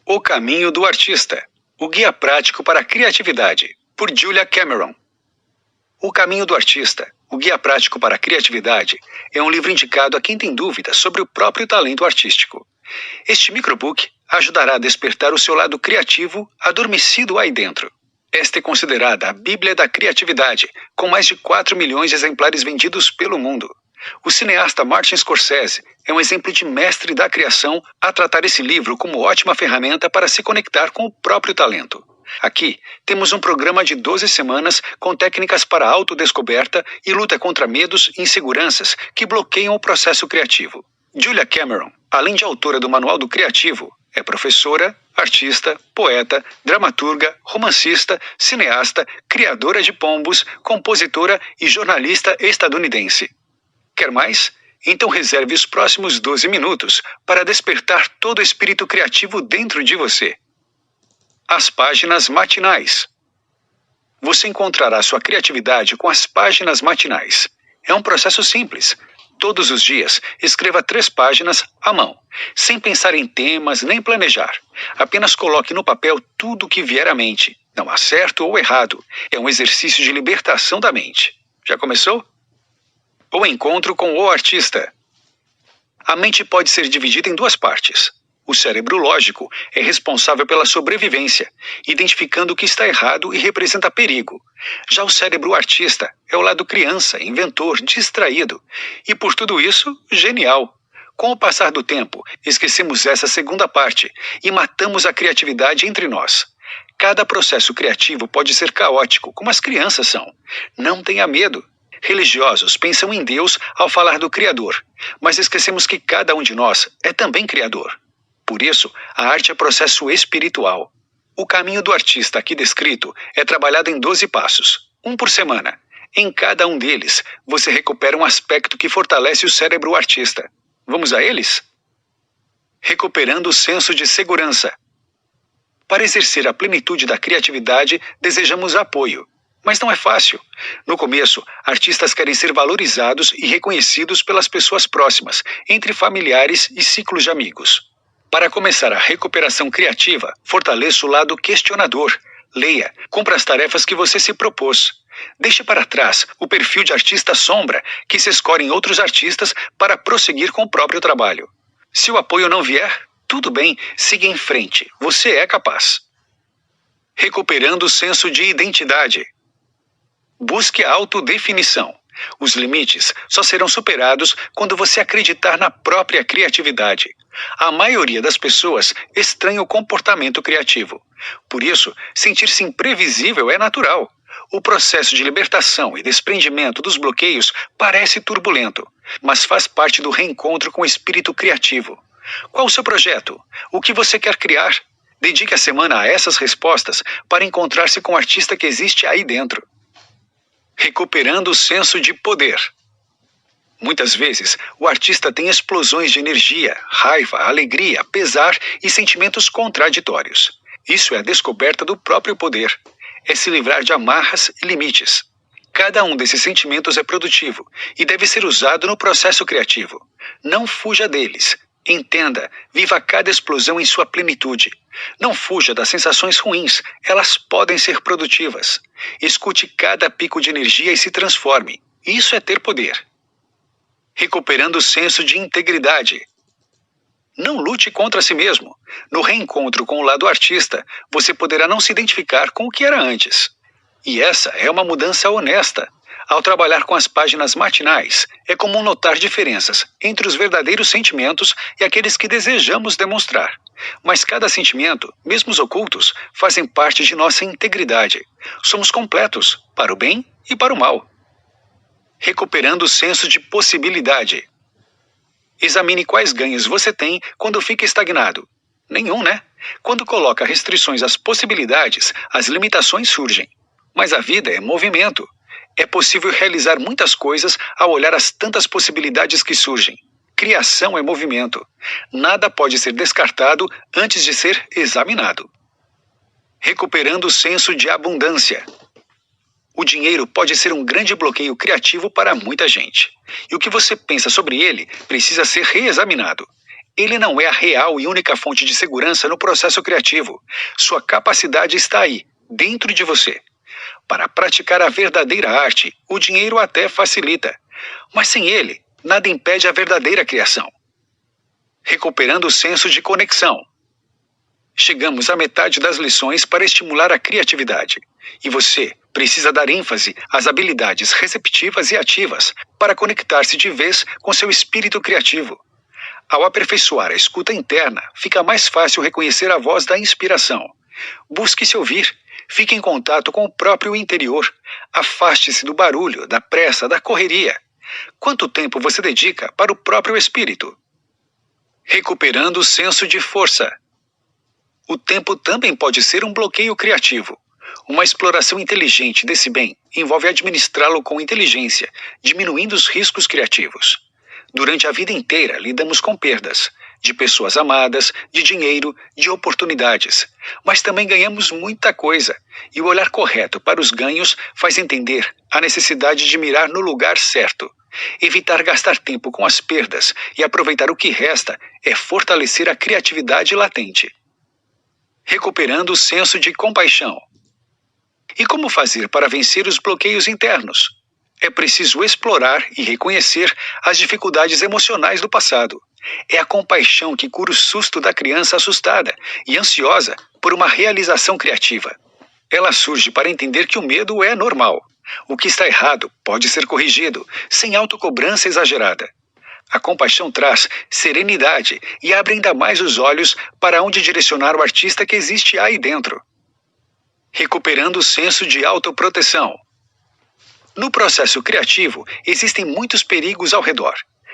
O Caminho do Artista. O Guia Prático para a Criatividade, por Julia Cameron. O Caminho do Artista, o Guia Prático para a Criatividade, é um livro indicado a quem tem dúvidas sobre o próprio talento artístico. Este microbook ajudará a despertar o seu lado criativo adormecido aí dentro. Esta é considerada a Bíblia da Criatividade, com mais de 4 milhões de exemplares vendidos pelo mundo. O cineasta Martin Scorsese é um exemplo de mestre da criação a tratar esse livro como ótima ferramenta para se conectar com o próprio talento. Aqui, temos um programa de 12 semanas com técnicas para autodescoberta e luta contra medos e inseguranças que bloqueiam o processo criativo. Julia Cameron, além de autora do Manual do Criativo, é professora, artista, poeta, dramaturga, romancista, cineasta, criadora de pombos, compositora e jornalista estadunidense. Quer mais? Então reserve os próximos 12 minutos para despertar todo o espírito criativo dentro de você. As páginas matinais. Você encontrará sua criatividade com as páginas matinais. É um processo simples. Todos os dias, escreva 3 páginas à mão, sem pensar em temas nem planejar. Apenas coloque no papel tudo o que vier à mente. Não há certo ou errado. É um exercício de libertação da mente. Já começou? O encontro com o artista. A mente pode ser dividida em 2 partes. O cérebro lógico é responsável pela sobrevivência, identificando o que está errado e representa perigo. Já o cérebro artista é o lado criança, inventor, distraído e, por tudo isso, genial. Com o passar do tempo, esquecemos essa segunda parte e matamos a criatividade entre nós. Cada processo criativo pode ser caótico, como as crianças são. Não tenha medo. Religiosos pensam em Deus ao falar do Criador, mas esquecemos que cada um de nós é também Criador. Por isso, a arte é processo espiritual. O caminho do artista aqui descrito é trabalhado em 12 passos, um por semana. Em cada um deles, você recupera um aspecto que fortalece o cérebro artista. Vamos a eles? Recuperando o senso de segurança. Para exercer a plenitude da criatividade, desejamos apoio. Mas não é fácil. No começo, artistas querem ser valorizados e reconhecidos pelas pessoas próximas, entre familiares e ciclos de amigos. Para começar a recuperação criativa, fortaleça o lado questionador. Leia, cumpra as tarefas que você se propôs. Deixe para trás o perfil de artista sombra que se escolhe em outros artistas para prosseguir com o próprio trabalho. Se o apoio não vier, tudo bem, siga em frente. Você é capaz. Recuperando o senso de identidade. Busque a autodefinição. Os limites só serão superados quando você acreditar na própria criatividade. A maioria das pessoas estranha o comportamento criativo. Por isso, sentir-se imprevisível é natural. O processo de libertação e desprendimento dos bloqueios parece turbulento, mas faz parte do reencontro com o espírito criativo. Qual o seu projeto? O que você quer criar? Dedique a semana a essas respostas para encontrar-se com o artista que existe aí dentro. Recuperando o senso de poder. Muitas vezes, o artista tem explosões de energia, raiva, alegria, pesar e sentimentos contraditórios. Isso é a descoberta do próprio poder. É se livrar de amarras e limites. Cada um desses sentimentos é produtivo e deve ser usado no processo criativo. Não fuja deles. Entenda, viva cada explosão em sua plenitude. Não fuja das sensações ruins, elas podem ser produtivas. Escute cada pico de energia e se transforme. Isso é ter poder. Recuperando o senso de integridade. Não lute contra si mesmo. No reencontro com o lado artista, você poderá não se identificar com o que era antes. E essa é uma mudança honesta. Ao trabalhar com as páginas matinais, é comum notar diferenças entre os verdadeiros sentimentos e aqueles que desejamos demonstrar. Mas cada sentimento, mesmo os ocultos, fazem parte de nossa integridade. Somos completos, para o bem e para o mal. Recuperando o senso de possibilidade. Examine quais ganhos você tem quando fica estagnado. Nenhum, né? Quando coloca restrições às possibilidades, as limitações surgem. Mas a vida é movimento. É possível realizar muitas coisas ao olhar as tantas possibilidades que surgem. Criação é movimento. Nada pode ser descartado antes de ser examinado. Recuperando o senso de abundância. O dinheiro pode ser um grande bloqueio criativo para muita gente. E o que você pensa sobre ele precisa ser reexaminado. Ele não é a real e única fonte de segurança no processo criativo. Sua capacidade está aí, dentro de você. Para praticar a verdadeira arte, o dinheiro até facilita. Mas sem ele, nada impede a verdadeira criação. Recuperando o senso de conexão. Chegamos à metade das lições para estimular a criatividade. E você precisa dar ênfase às habilidades receptivas e ativas para conectar-se de vez com seu espírito criativo. Ao aperfeiçoar a escuta interna, fica mais fácil reconhecer a voz da inspiração. Busque se ouvir, fique em contato com o próprio interior. Afaste-se do barulho, da pressa, da correria. Quanto tempo você dedica para o próprio espírito? Recuperando o senso de força. O tempo também pode ser um bloqueio criativo. Uma exploração inteligente desse bem envolve administrá-lo com inteligência, diminuindo os riscos criativos. Durante a vida inteira, lidamos com perdas, de pessoas amadas, de dinheiro, de oportunidades. Mas também ganhamos muita coisa, e o olhar correto para os ganhos faz entender a necessidade de mirar no lugar certo. Evitar gastar tempo com as perdas e aproveitar o que resta é fortalecer a criatividade latente. Recuperando o senso de compaixão. E como fazer para vencer os bloqueios internos? É preciso explorar e reconhecer as dificuldades emocionais do passado. É a compaixão que cura o susto da criança assustada e ansiosa por uma realização criativa. Ela surge para entender que o medo é normal. O que está errado pode ser corrigido, sem autocobrança exagerada. A compaixão traz serenidade e abre ainda mais os olhos para onde direcionar o artista que existe aí dentro. Recuperando o senso de autoproteção. No processo criativo, existem muitos perigos ao redor.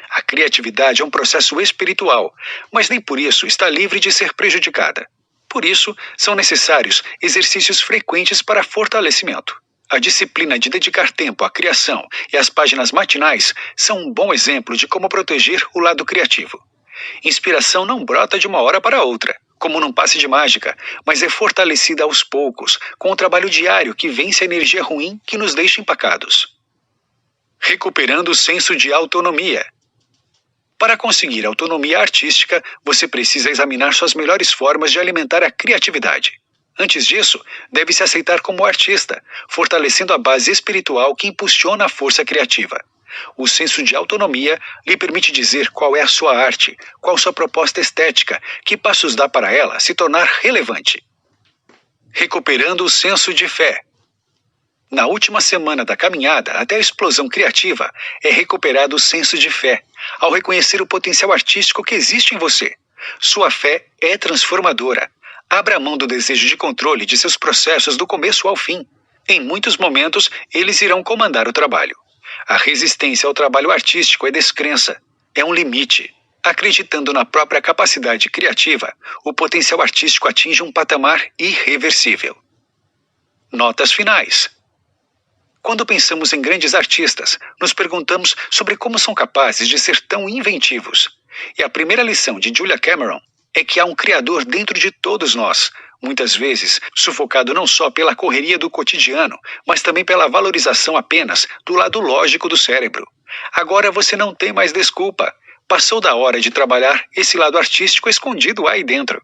A criatividade é um processo espiritual, mas nem por isso está livre de ser prejudicada. Por isso, são necessários exercícios frequentes para fortalecimento. A disciplina de dedicar tempo à criação e as páginas matinais são um bom exemplo de como proteger o lado criativo. Inspiração não brota de uma hora para outra, como num passe de mágica, mas é fortalecida aos poucos, com o trabalho diário que vence a energia ruim que nos deixa empacados. Recuperando o senso de autonomia. Para conseguir autonomia artística, você precisa examinar suas melhores formas de alimentar a criatividade. Antes disso, deve se aceitar como artista, fortalecendo a base espiritual que impulsiona a força criativa. O senso de autonomia lhe permite dizer qual é a sua arte, qual sua proposta estética, que passos dá para ela se tornar relevante. Recuperando o senso de fé. Na última semana da caminhada até a explosão criativa, é recuperado o senso de fé, ao reconhecer o potencial artístico que existe em você. Sua fé é transformadora. Abra mão do desejo de controle de seus processos do começo ao fim. Em muitos momentos, eles irão comandar o trabalho. A resistência ao trabalho artístico é descrença, é um limite. Acreditando na própria capacidade criativa, o potencial artístico atinge um patamar irreversível. Notas finais. Quando pensamos em grandes artistas, nos perguntamos sobre como são capazes de ser tão inventivos. E a primeira lição de Julia Cameron é que há um criador dentro de todos nós, muitas vezes sufocado não só pela correria do cotidiano, mas também pela valorização apenas do lado lógico do cérebro. Agora você não tem mais desculpa. Passou da hora de trabalhar esse lado artístico escondido aí dentro.